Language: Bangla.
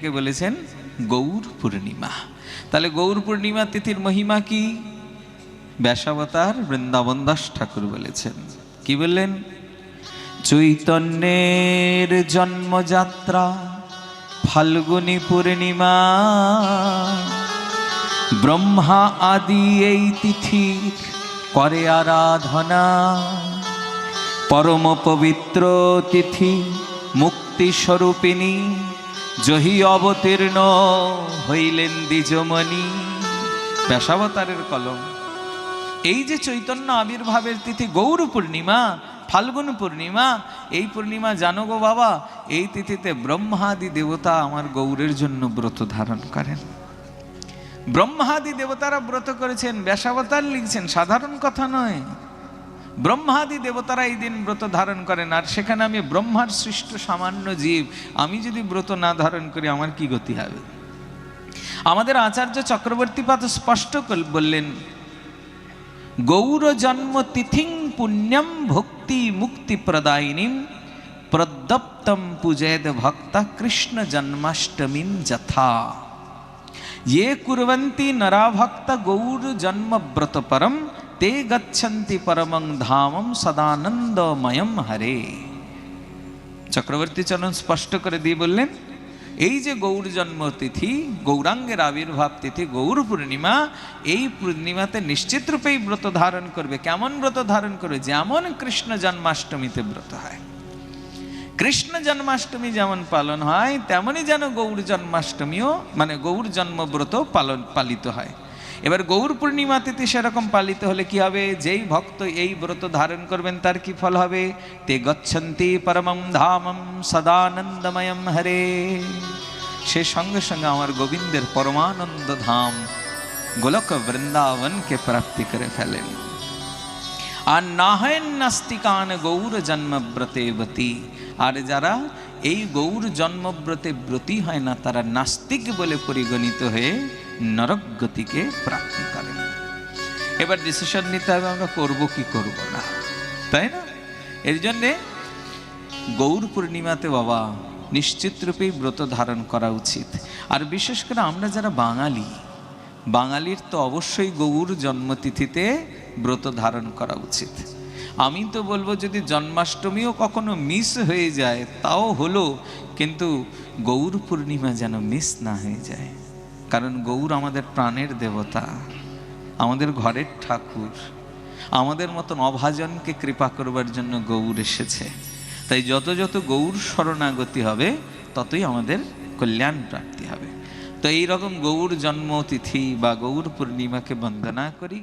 কে বলেছেন গৌর পূর্ণিমা। তাহলে গৌর পূর্ণিমা তিথির মহিমা কি? ব্যাসাবতার বৃন্দাবন দাস ঠাকুর বলেছেন, কি বললেন? চৈতন্যের জন্মযাত্রা ফাল্গুনী পূর্ণিমা, ব্রহ্মা আদি এই তিথির করে আরাধনা, পরম পবিত্র তিথি মুক্তি স্বরূপিণী, জহি অবতীর্ণ হইলেন দ্বিজমণি। ব্যাসাবতারের কলম। এই যে চৈতন্য আবির্ভাবের তিথি গৌর পূর্ণিমা, ফাল্গুন পূর্ণিমা, এই পূর্ণিমা জানো গো বাবা, এই তিথিতে ব্রহ্মাদি দেবতা আমার গৌরের জন্য ব্রত ধারণ করেন। ব্রহ্মাদি দেবতারা ব্রত করেছেন, ব্যাসাবতার লিখছেন, সাধারণ কথা নয়। ব্রহ্মাদি দেবতারা এই দিন ব্রত ধারণ করেন, আর সেখানে আমি ব্রহ্মার সৃষ্ট সামান্য জীব, আমি যদি ব্রত না ধারণ করি আমার কি গতি হবে? আমাদের আচার্য চক্রবর্তীপাদ স্পষ্ট বললেন, গৌর জন্ম তিথিং পুণ্যম ভক্তি মুক্তি প্রদায়িনীম প্রদপ্তম পূজেদ ভক্তা কৃষ্ণ জন্মাষ্টমীম যথা, ये कुर्वन्ति नरा भक्त गौर जन्म व्रत परम ते गच्छन्ति परमं धामं सदानंदमयम हरे। চক্রবর্তী চরণ স্পষ্ট করে দিয়ে বললেন, এই যে গৌর জন্ম তিথি, গৌরাঙ্গের আবির্ভাব তিথি গৌর পূর্ণিমা, এই পূর্ণিমাতে নিশ্চিত রূপেই ব্রত ধারণ করবে। কেমন ব্রত ধারণ করবে? যেমন কৃষ্ণ জন্মাষ্টমীতে ব্রত হয়। কৃষ্ণ জন্মাষ্টমী যেমন পালন হয় তেমনই যেন গৌর জন্মাষ্টমীও, মানে গৌর জন্মব্রত পালিত হয়। এবার গৌর পূর্ণিমা তিথি সেরকম পালিত হলে কি হবে? যেই ভক্ত এই ব্রত ধারণ করবেন তার কি ফল হবে? তে গচ্ছন্তি পরমং ধামম সদানন্দময়ম হরে, সে সঙ্গে সঙ্গে আমার গোবিন্দের পরমানন্দ ধাম গোলক বৃন্দাবনকে প্রাপ্তি করে ফেলেন। আর না হয় নাস্তিকান গৌর জন্মব্রতেবতী, আর যারা এই গৌর জন্মব্রতে ব্রতী হয় না তারা নাস্তিক বলে পরিগণিত হয়ে নরক গতিকে প্রাপ্তি করেন। এবার ডিসিশন নিতে হবে আমরা করব কি করব না, তাই না? এর জন্যে গৌর পূর্ণিমাতে বাবা নিশ্চিত রূপেই ব্রত ধারণ করা উচিত। আর বিশেষ করে আমরা যারা বাঙালি, বাঙালির তো অবশ্যই গৌর জন্মতিথিতে ব্রত ধারণ করা উচিত। আমি তো বলবো যদি জন্মাষ্টমীও কখনো মিস হয়ে যায় তাও হলো, কিন্তু গৌর পূর্ণিমা যেন মিস না হয়ে যায়। কারণ গৌর আমাদের প্রাণের দেবতা, আমাদের ঘরের ঠাকুর, আমাদের মতন অভাজনকে কৃপা করবার জন্য গৌর এসেছে। তাই যত যত গৌর শরণাগতি হবে ততই আমাদের কল্যাণ প্রাপ্তি হবে। তো এইরকম গৌর জন্মতিথি বা গৌর পূর্ণিমাকে বন্দনা করি।